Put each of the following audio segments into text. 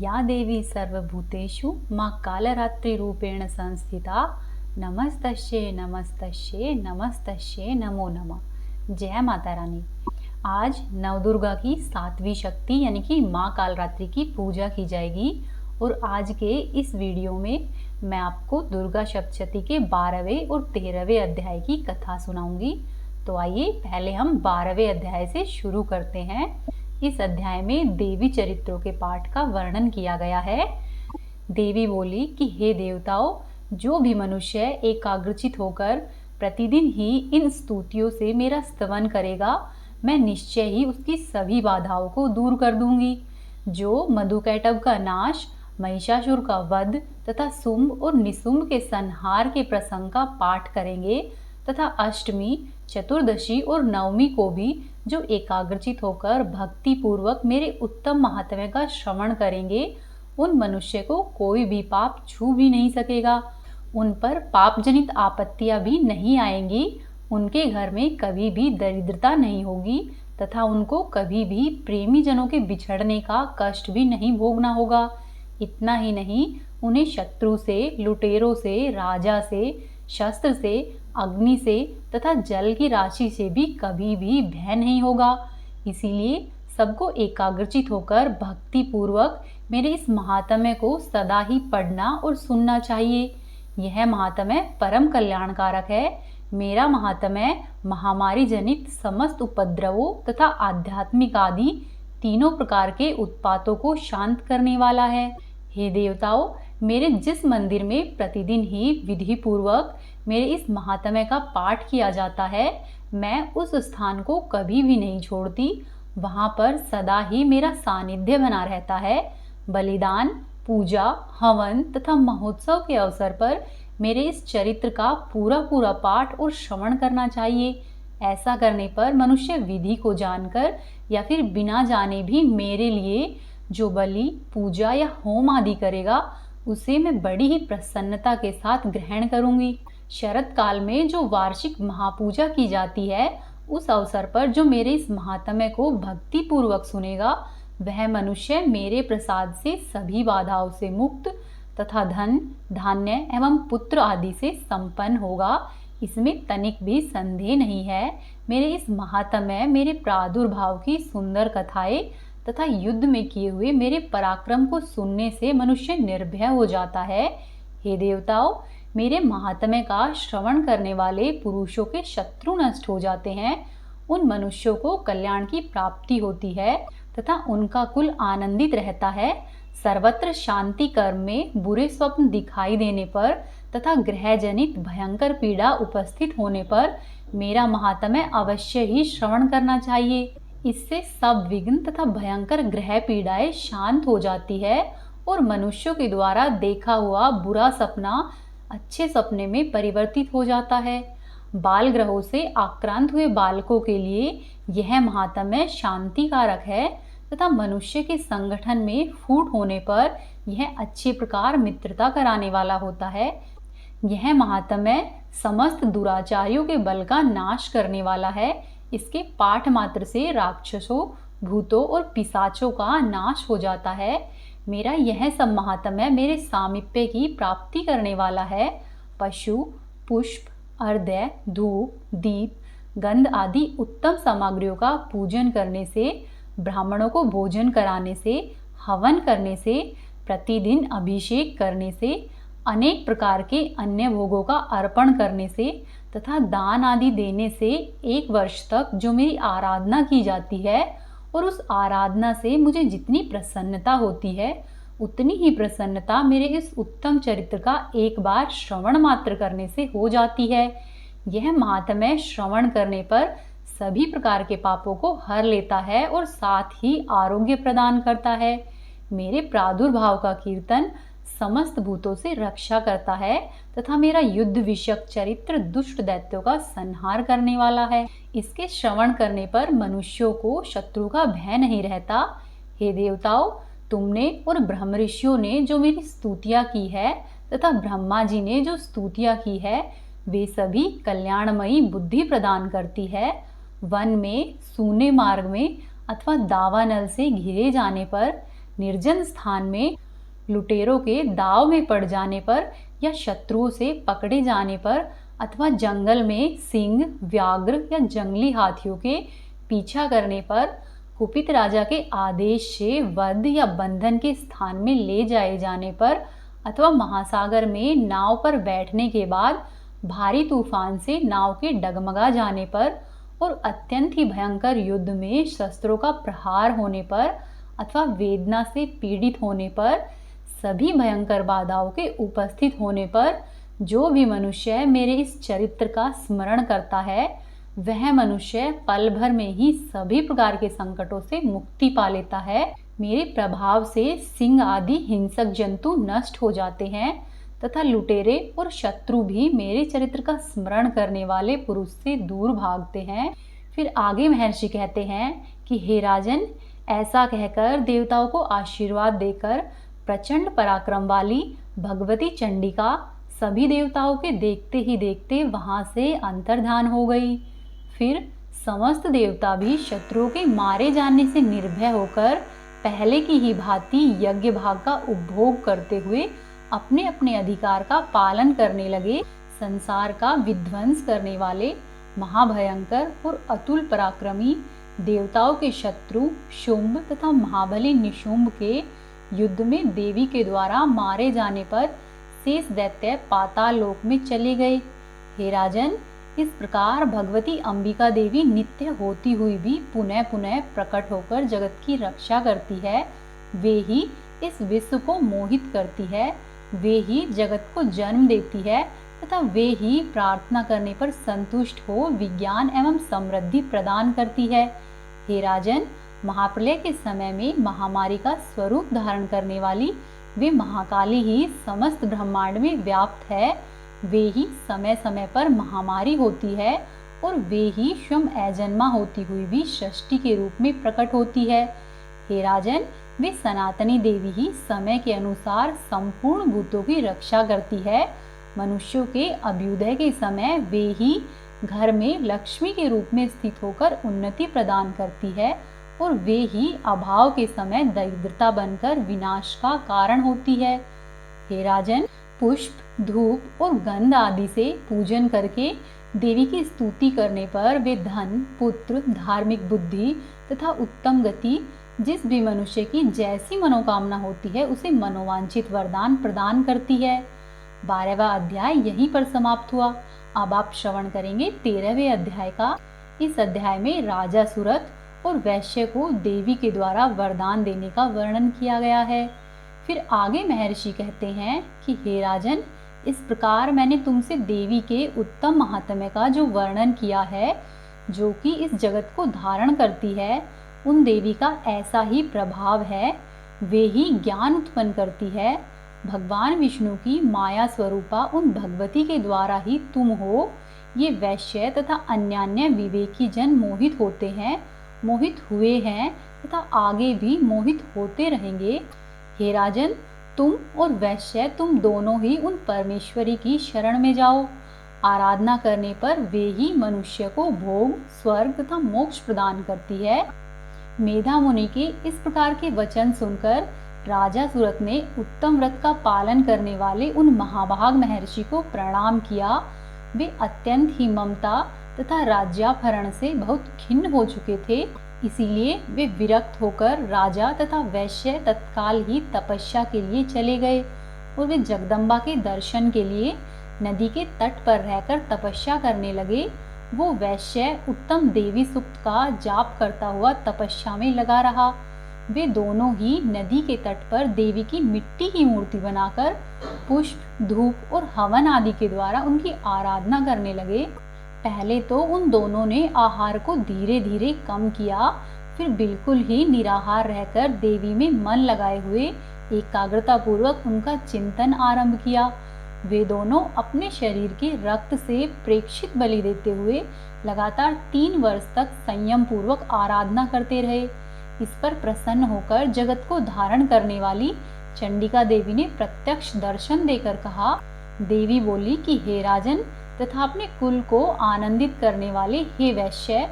या देवी सर्वभूतेषु माँ कालरात्रिरूपेण संस्थिता नमस्तस्ये नमस्तस्ये नमस्तस्ये नमो नमः। जय माता रानी। आज नवदुर्गा की 7वीं शक्ति यानी कि माँ कालरात्रि की पूजा की जाएगी और आज के इस वीडियो में मैं आपको दुर्गा सप्तशती के 12वें और 13वें अध्याय की कथा सुनाऊंगी। तो आइए पहले हम 12वें अध्याय से शुरू करते हैं। इस अध्याय में देवी चरित्रों के पाठ का वर्णन किया गया है। देवी बोली कि हे देवताओं, जो भी मनुष्य एकाग्रचित होकर प्रतिदिन ही इन स्तुतियों से मेरा स्तवन करेगा, मैं निश्चय ही उसकी सभी बाधाओं को दूर कर दूंगी। जो मधुकैटभ का नाश, महिषासुर का वध तथा शुंभ और निशुंभ के संहार के प्रसंग का पाठ करेंगे तथा अष्टमी, चतुर्दशी और नवमी को भी जो एकाग्रचित होकर भक्ति पूर्वक मेरे उत्तम महात्म्य का श्रवण करेंगे, उन मनुष्य को कोई भी पाप छू भी नहीं सकेगा। उन पर पाप जनित आपत्तियां भी नहीं आएंगी। उनके घर में कभी भी दरिद्रता नहीं होगी तथा उनको कभी भी प्रेमी जनों के बिछड़ने का कष्ट भी नहीं भोगना होगा। इतना ही नहीं, उन्हें शत्रु से, लुटेरों से, राजा से, शस्त्र से, अग्नि से तथा जल की राशि से भी कभी भी भय नहीं होगा। इसीलिए सबको एकाग्रचित होकर भक्ति पूर्वक मेरे इस महात्म्य को सदा ही पढ़ना और सुनना चाहिए। यह महात्म्य परम कल्याणकारक है। मेरा महात्म्य महामारी जनित समस्त उपद्रवों तथा आध्यात्मिक आदि तीनों प्रकार के उत्पातों को शांत करने वाला है। हे देवताओं, मेरे जिस मंदिर में प्रतिदिन ही विधि पूर्वक मेरे इस महात्म्य का पाठ किया जाता है, मैं उस स्थान को कभी भी नहीं छोड़ती। वहां पर सदा ही मेरा सानिध्य बना रहता है। बलिदान, पूजा, हवन तथा महोत्सव के अवसर पर मेरे इस चरित्र का पूरा पाठ और श्रवण करना चाहिए। ऐसा करने पर मनुष्य विधि को जानकर या फिर बिना जाने भी मेरे लिए जो बलि, पूजा या होम आदि करेगा, उसे मैं बड़ी ही प्रसन्नता के साथ ग्रहण करूंगी। शरद काल में जो वार्षिक महापूजा की जाती है, उस अवसर पर जो मेरे इस महात्म्य को भक्ति पूर्वक सुनेगा, वह मनुष्य मेरे प्रसाद से सभी बाधाओं से मुक्त तथा धन, धान्य एवं पुत्र आदि से संपन्न होगा। इसमें तनिक भी संदेह नहीं है। मेरे इस महात्म्य, मेरे प्रादुर्भाव की सुंदर कथाएं तथा युद्ध में किए हुए मेरे पराक्रम को सुनने से मनुष्य निर्भय हो जाता है। हे देवताओं, मेरे महात्म्य का श्रवण करने वाले पुरुषों के शत्रु नष्ट हो जाते हैं। उन मनुष्यों को कल्याण की प्राप्ति होती है तथा उनका कुल आनंदित रहता है। सर्वत्र शांति कर्म में बुरे स्वप्न दिखाई देने पर तथा ग्रह जनित भयंकर पीड़ा उपस्थित होने पर मेरा महात्म्य अवश्य ही श्रवण करना चाहिए। इससे सब विघ्न तथा भयंकर ग्रह पीड़ाएं शांत हो जाती है और मनुष्यों के द्वारा देखा हुआ बुरा सपना अच्छे सपने में परिवर्तित हो जाता है। बाल ग्रहों से आक्रांत हुए बालकों के लिए यह महात्म्य शांतिकारक है तथा मनुष्य के संगठन में फूट होने पर यह अच्छी प्रकार मित्रता कराने वाला होता है। यह महात्म्य समस्त दुराचारियों के बल का नाश करने वाला है। इसके पाठ मात्र से राक्षसों, भूतों और पिशाचों का नाश हो जाता है। मेरा यह सब महात्म्य मेरे सामीप्य की प्राप्ति करने वाला है। पशु, पुष्प, अर्घ्य, धूप, दीप, गंध आदि उत्तम सामग्रियों का पूजन करने से, ब्राह्मणों को भोजन कराने से, हवन करने से, प्रतिदिन अभिषेक करने से, अनेक प्रकार के अन्य भोगों का अर्पण करने से तथा दान आदि देने से 1 वर्ष तक जो मेरी आराधना की जाती है और उस आराधना से मुझे जितनी प्रसन्नता होती है, उतनी ही प्रसन्नता मेरे इस उत्तम चरित्र का एक बार श्रवण मात्र करने से हो जाती है। यह महात्म्य श्रवण करने पर सभी प्रकार के पापों को हर लेता है और साथ ही आरोग्य प्रदान करता है। मेरे प्रादुर्भाव का कीर्तन समस्त भूतों से रक्षा करता है तथा मेरा युद्ध विषयक चरित्र दुष्ट दैत्यों का संहार करने वाला है। इसके श्रवण करने पर मनुष्यों को शत्रु का भय नहीं रहता। हे देवताओं, तुमने और ब्रह्म ऋषियों ने जो मेरी स्तुतियां की है तथा ब्रह्मा जी ने जो स्तुतियां की है, वे सभी कल्याणमयी बुद्धि प्रदान करती है। वन में, सूने मार्ग में अथवा दावानल से घिरे जाने पर निर्जन स्थान में लुटेरों के दाव में पड़ जाने पर या शत्रुओं से पकड़े जाने पर अथवा जंगल में सिंह, व्याघ्र या जंगली हाथियों के पीछा करने पर कुपित राजा के आदेश से वध या बंधन के स्थान में ले जाए जाने पर अथवा महासागर में नाव पर बैठने के बाद भारी तूफान से नाव के डगमगा जाने पर और अत्यंत ही भयंकर युद्ध में शस्त्रों का प्रहार होने पर अथवा वेदना से पीड़ित होने पर सभी भयंकर बाधाओं के उपस्थित होने पर जो भी मनुष्य मेरे इस चरित्र का स्मरण करता है वह मनुष्य पल भर में ही सभी प्रकार के संकटों से मुक्ति पा लेता है। मेरे प्रभाव से सिंह आदि हिंसक जंतु नष्ट हो जाते हैं तथा लुटेरे और शत्रु भी मेरे चरित्र का स्मरण करने वाले पुरुष से दूर भागते हैं। फिर आगे महर्षि कहते हैं कि हे राजन, ऐसा कहकर देवताओं को आशीर्वाद देकर प्रचंड पराक्रम वाली भगवती चंडिका सभी देवताओं के देखते ही देखते वहां से अंतर्धान हो गई। फिर समस्त देवता भी शत्रुओं के मारे जाने से निर्भय होकर पहले की ही भांति यज्ञ भाग का उपभोग करते हुए अपने अपने अधिकार का पालन करने लगे। संसार का विध्वंस करने वाले महाभयंकर और अतुल पराक्रमी देवताओं के शत्रु शुंभ तथा महाबली निशुंभ के युद्ध में देवी के द्वारा मारे जाने पर शेष दैत्य पाताल लोक में चले गए। हे राजन, इस प्रकार भगवती अंबिका देवी नित्य होती हुई भी पुनः पुनः प्रकट होकर जगत की रक्षा करती है। वे ही इस विश्व को मोहित करती है, वे ही जगत को जन्म देती है तथा वे ही प्रार्थना करने पर संतुष्ट हो विज्ञान एवं समृद्धि प्रदान करती है। हे राजन, महाप्रलय के समय में महामारी का स्वरूप धारण करने वाली वे महाकाली ही समस्त ब्रह्मांड में व्याप्त है। वे ही समय समय पर महामारी होती है और वे ही स्वयं अजन्मा होती हुई भी षष्ठी के रूप में प्रकट होती है। हे राजन, वे सनातनी देवी ही समय के अनुसार संपूर्ण भूतों की रक्षा करती है। मनुष्यों के अभ्युदय के समय वे ही घर में लक्ष्मी के रूप में स्थित होकर उन्नति प्रदान करती है और वे ही अभाव के समय दरिद्रता बनकर विनाश का कारण होती है। हे राजन, पुष्प, धूप और गंध आदि से पूजन करके देवी की स्तुति करने पर वे धन, पुत्र, धार्मिक बुद्धि तथा उत्तम गति जिस भी मनुष्य की जैसी मनोकामना होती है उसे मनोवांछित वरदान प्रदान करती है। 12वां अध्याय यहीं पर समाप्त हुआ। अब आप श्रवण करेंगे 13वें अध्याय का। इस अध्याय में राजा सुरथ और वैश्य को देवी के द्वारा वरदान देने का वर्णन किया गया है। फिर आगे महर्षि कहते हैं कि हे राजन, इस प्रकार मैंने तुमसे देवी के उत्तम महात्म्य का जो वर्णन किया है, जो कि इस जगत को धारण करती है, उन देवी का ऐसा ही प्रभाव है। वे ही ज्ञान उत्पन्न करती है। भगवान विष्णु की माया स्वरूपा उन भगवती के द्वारा ही तुम हो। ये वैश्य तथा अन्यान्य विवेकी जन मोहित होते हैं, मोहित हुए हैं तथा आगे भी मोहित होते रहेंगे। हे राजन, तुम और वैश्य तुम दोनों ही उन परमेश्वरी की शरण में जाओ। आराधना करने पर वे ही मनुष्य को भोग, स्वर्ग तथा मोक्ष प्रदान करती है। मेधा मुनि के इस प्रकार के वचन सुनकर राजा सुरथ ने उत्तम व्रत का पालन करने वाले उन महाभाग महर्षि को प्रणाम किया। वे अत्यंत ही ममता तथा राज्यापहरण से बहुत खिन्न हो चुके थे, इसीलिए वे विरक्त होकर राजा तथा वैश्य तत्काल ही तपस्या के लिए चले गए और वे जगदम्बा के दर्शन के लिए नदी के तट पर रहकर तपस्या करने लगे। वो वैश्य उत्तम देवी सूक्त का जाप करता हुआ तपस्या में लगा रहा। वे दोनों ही नदी के तट पर देवी की मिट्टी की मूर्ति बनाकर पुष्प, धूप और हवन आदि के द्वारा उनकी आराधना करने लगे। पहले तो उन दोनों ने आहार को धीरे धीरे कम किया, फिर बिल्कुल ही निराहार रहकर देवी में मन लगाए हुए एकाग्रता पूर्वक उनका चिंतन आरंभ किया। वे दोनों अपने शरीर के रक्त से प्रेक्षित बलि देते हुए लगातार 3 वर्ष तक संयम पूर्वक आराधना करते रहे। इस पर प्रसन्न होकर जगत को धारण करने वाली चंडिका देवी ने प्रत्यक्ष दर्शन देकर कहा। देवी बोली कि हे राजन तथा अपने कुल को आनंदित करने वाले हे वैश्य,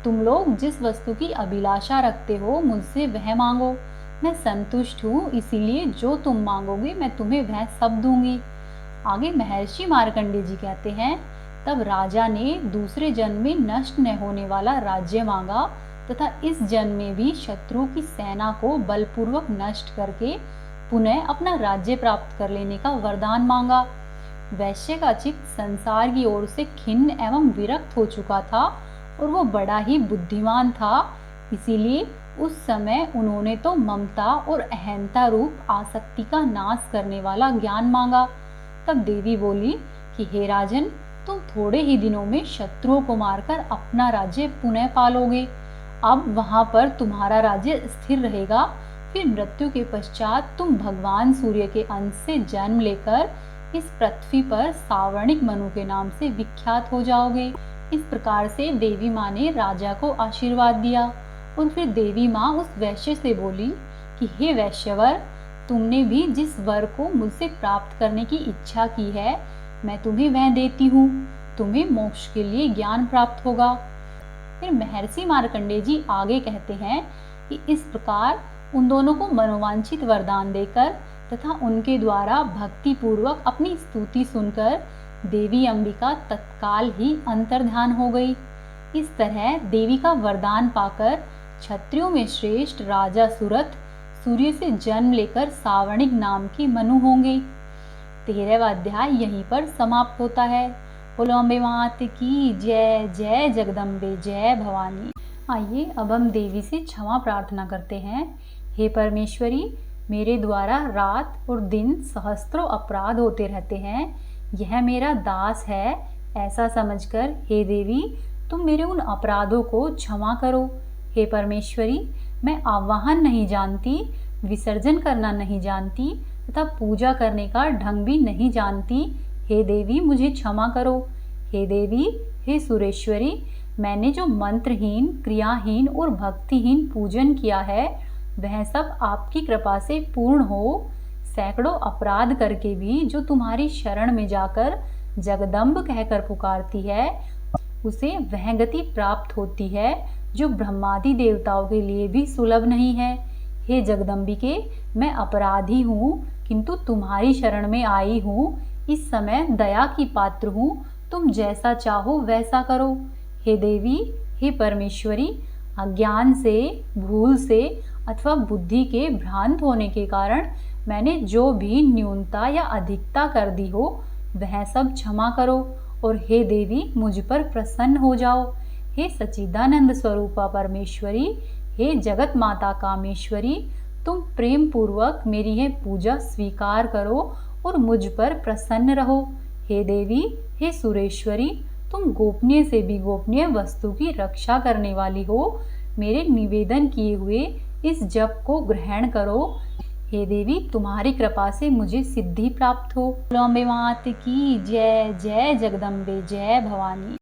तुम लोग जिस वस्तु की अभिलाषा रखते हो मुझसे वह मांगो। मैं संतुष्ट हूँ, इसीलिए जो तुम मांगोगे मैं तुम्हें वह सब दूंगी। आगे महर्षि मार्कंडेय जी कहते हैं, तब राजा ने दूसरे जन्म में नष्ट न होने वाला राज्य मांगा तथा इस जन्म में भी शत्रुओं की सेना को बलपूर्वक नष्ट करके पुनः अपना राज्य प्राप्त कर लेने का वरदान मांगा। वैश्य का चित्त संसार की ओर से खिन्न एवं विरक्त हो चुका था और वो बड़ा ही बुद्धिमान था, इसीलिए उस समय उन्होंने तो ममता और अहंता रूप आसक्ति का नाश करने वाला ज्ञान मांगा। तब देवी बोली कि हे राजन, तुम थोड़े ही दिनों में शत्रुओं को मारकर अपना राज्य पुनः पालोगे। अब वहां पर तुम्हारा राज्य स्थिर रहेगा। फिर मृत्यु के पश्चात तुम भगवान सूर्य के अंश से जन्म लेकर इस पृथ्वी पर सावर्णिक मनु के नाम से विख्यात हो जाओगे। इस प्रकार से देवी माँ ने राजा को आशीर्वाद दिया और फिर देवी माँ उस वैश्य से बोली कि हे वैश्यवर, तुमने भी जिस वर को मुझसे प्राप्त करने की इच्छा की है, मैं तुम्हें वह देती हूँ। तुम्हें मोक्ष के लिए ज्ञान प्राप्त होगा। फिर महर्षि मार्कंडेय जी आगे कहते हैं कि इस प्रकार उन दोनों को मनोवांछित वरदान देकर तथा उनके द्वारा भक्ति पूर्वक अपनी स्तुति सुनकर देवी अंबिका तत्काल ही अंतर्ध्यान हो गई। इस तरह देवी का वरदान पाकर क्षत्रियों में श्रेष्ठ राजा सुरथ सूर्य से जन्म लेकर सावर्णिक नाम के मनु होंगे। 13वां अध्याय यहीं पर समाप्त होता है। बोलो अम्बे मात की जय। जय जगदम्बे, जय भवानी। आइए अब हम देवी से क्षमा प्रार्थना करते हैं। हे परमेश्वरी, मेरे द्वारा रात और दिन सहस्त्रों अपराध होते रहते हैं। यह मेरा दास है ऐसा समझकर हे देवी तुम मेरे उन अपराधों को क्षमा करो। हे परमेश्वरी, मैं आवाहन नहीं जानती, विसर्जन करना नहीं जानती तथा पूजा करने का ढंग भी नहीं जानती। हे देवी मुझे क्षमा करो। हे देवी, हे सुरेश्वरी, मैंने जो मंत्रहीन, क्रियाहीन और भक्तिहीन पूजन किया है वह सब आपकी कृपा से पूर्ण हो। सैकड़ों अपराध करके भी जो तुम्हारी शरण में जाकर जगदम्ब कहकर पुकारती है, उसे वह गति प्राप्त होती है जो ब्रह्मादि देवताओं के लिए भी सुलभ नहीं है। हे जगदम्बिके, मैं अपराधी हूँ किंतु तुम्हारी शरण में आई हूँ। इस समय दया की पात्र हूँ, तुम जैसा चाहो वैसा करो। हे देवी, हे परमेश्वरी, अज्ञान से, भूल से अथवा बुद्धि के भ्रांत होने के कारण मैंने जो भी न्यूनता या अधिकता कर दी हो वह सब क्षमा करो और हे देवी मुझ पर प्रसन्न हो जाओ। हे सच्चिदानंद स्वरूपा परमेश्वरी, हे जगत माता कामेश्वरी, तुम प्रेम पूर्वक मेरी यह पूजा स्वीकार करो और मुझ पर प्रसन्न रहो। हे देवी, हे सुरेश्वरी, तुम गोपनीय से भी गोपनीय वस्तु की रक्षा करने वाली हो। मेरे निवेदन किए हुए इस जप को ग्रहण करो। हे देवी, तुम्हारी कृपा से मुझे सिद्धि प्राप्त हो। अम्बे मात की जय। जय जगदम्बे, जय भवानी।